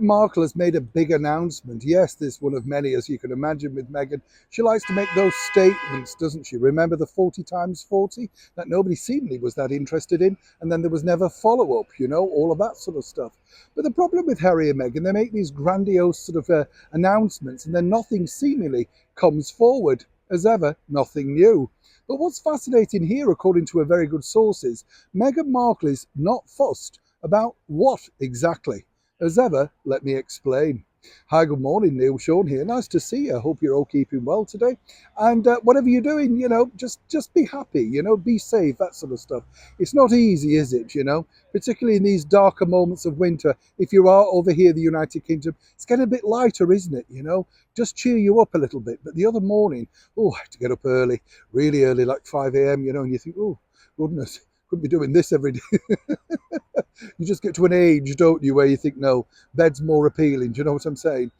Markle has made a big announcement. Yes, this one of many, as you can imagine, with Meghan. She likes to make those statements, doesn't she? Remember the 40 times 40 that nobody seemingly was that interested in, and then there was never follow up, all of that sort of stuff. But the problem with Harry and Meghan, they make these grandiose sort of announcements, and then nothing seemingly comes forward. As ever, nothing new. But what's fascinating here, according to a very good sources, Meghan Markle is not fussed about what exactly. As ever, let me explain. Hi, good morning, Neil. Sean here. Nice to see you. I hope you're all keeping well today. And whatever you're doing, just be happy. Be safe. That sort of stuff. It's not easy, is it? Particularly in these darker moments of winter. If you are over here, the United Kingdom, it's getting a bit lighter, isn't it? Just cheer you up a little bit. But the other morning, I had to get up early, really early, like 5 a.m. And you think, oh goodness, couldn't be doing this every day. You just get to an age, don't you, where you think, no, bed's more appealing. Do you know what I'm saying?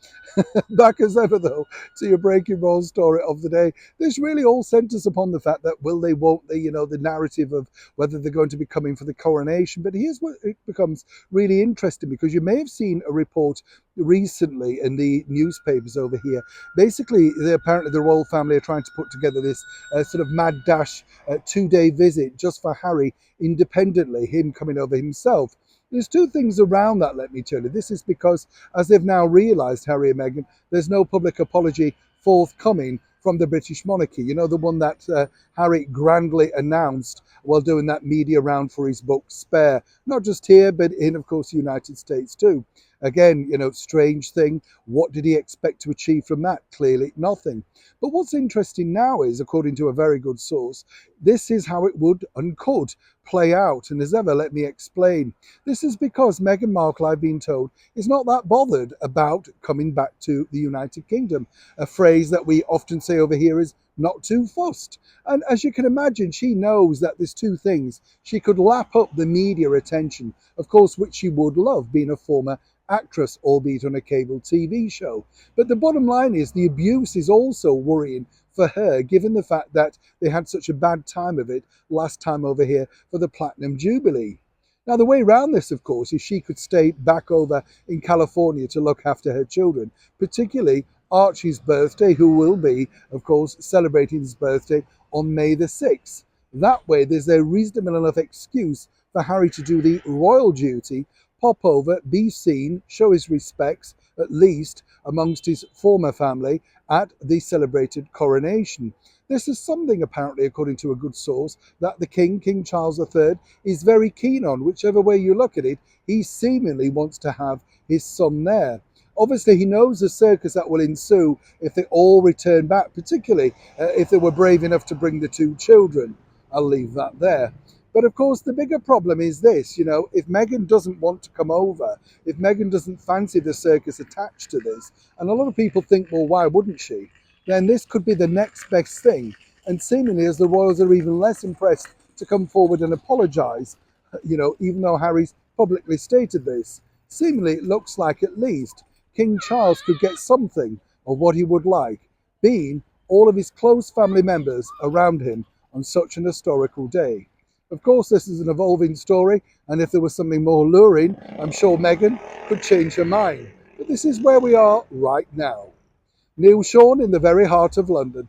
Back as ever, though, to your breaking ball story of the day. This really all centres upon the fact that will they, won't they, the narrative of whether they're going to be coming for the coronation. But here's what it becomes really interesting, because you may have seen a report recently in the newspapers over here. Basically, apparently the royal family are trying to put together this sort of mad dash 2-day visit just for Harry independently, him coming over himself. There's two things around that, let me tell you. This is because, as they've now realised, Harry and Meghan, there's no public apology forthcoming from the British monarchy. The one that Harry grandly announced while doing that media round for his book Spare. Not just here, but in, of course, the United States too. Again, strange thing. What did he expect to achieve from that? Clearly nothing. But what's interesting now is, according to a very good source, this is how it would and could play out. And as ever, let me explain. This is because Meghan Markle, I've been told, is not that bothered about coming back to the United Kingdom. A phrase that we often say over here is not too fussed. And as you can imagine, she knows that there's two things. She could lap up the media attention, of course, which she would love, being a former actress, albeit on a cable TV show. But the bottom line is the abuse is also worrying for her, given the fact that they had such a bad time of it last time over here for the Platinum Jubilee. Now, the way around this, of course, is she could stay back over in California to look after her children, particularly Archie's birthday, who will be, of course, celebrating his birthday on May the 6th. That way, there's a reasonable enough excuse for Harry to do the royal duty, pop over, be seen, show his respects, at least amongst his former family, at the celebrated coronation. This is something, apparently, according to a good source, that the King Charles III, is very keen on. Whichever way you look at it, he seemingly wants to have his son there. Obviously, he knows the circus that will ensue if they all return back, particularly if they were brave enough to bring the two children. I'll leave that there. But of course, the bigger problem is this, if Meghan doesn't want to come over, if Meghan doesn't fancy the circus attached to this, and a lot of people think, well, why wouldn't she? Then this could be the next best thing. And seemingly, as the royals are even less impressed to come forward and apologise, even though Harry's publicly stated this, seemingly it looks like at least King Charles could get something of what he would like, being all of his close family members around him on such an historical day. Of course, this is an evolving story, and if there was something more luring, I'm sure Meghan could change her mind. But this is where we are right now. Neil Sean in the very heart of London.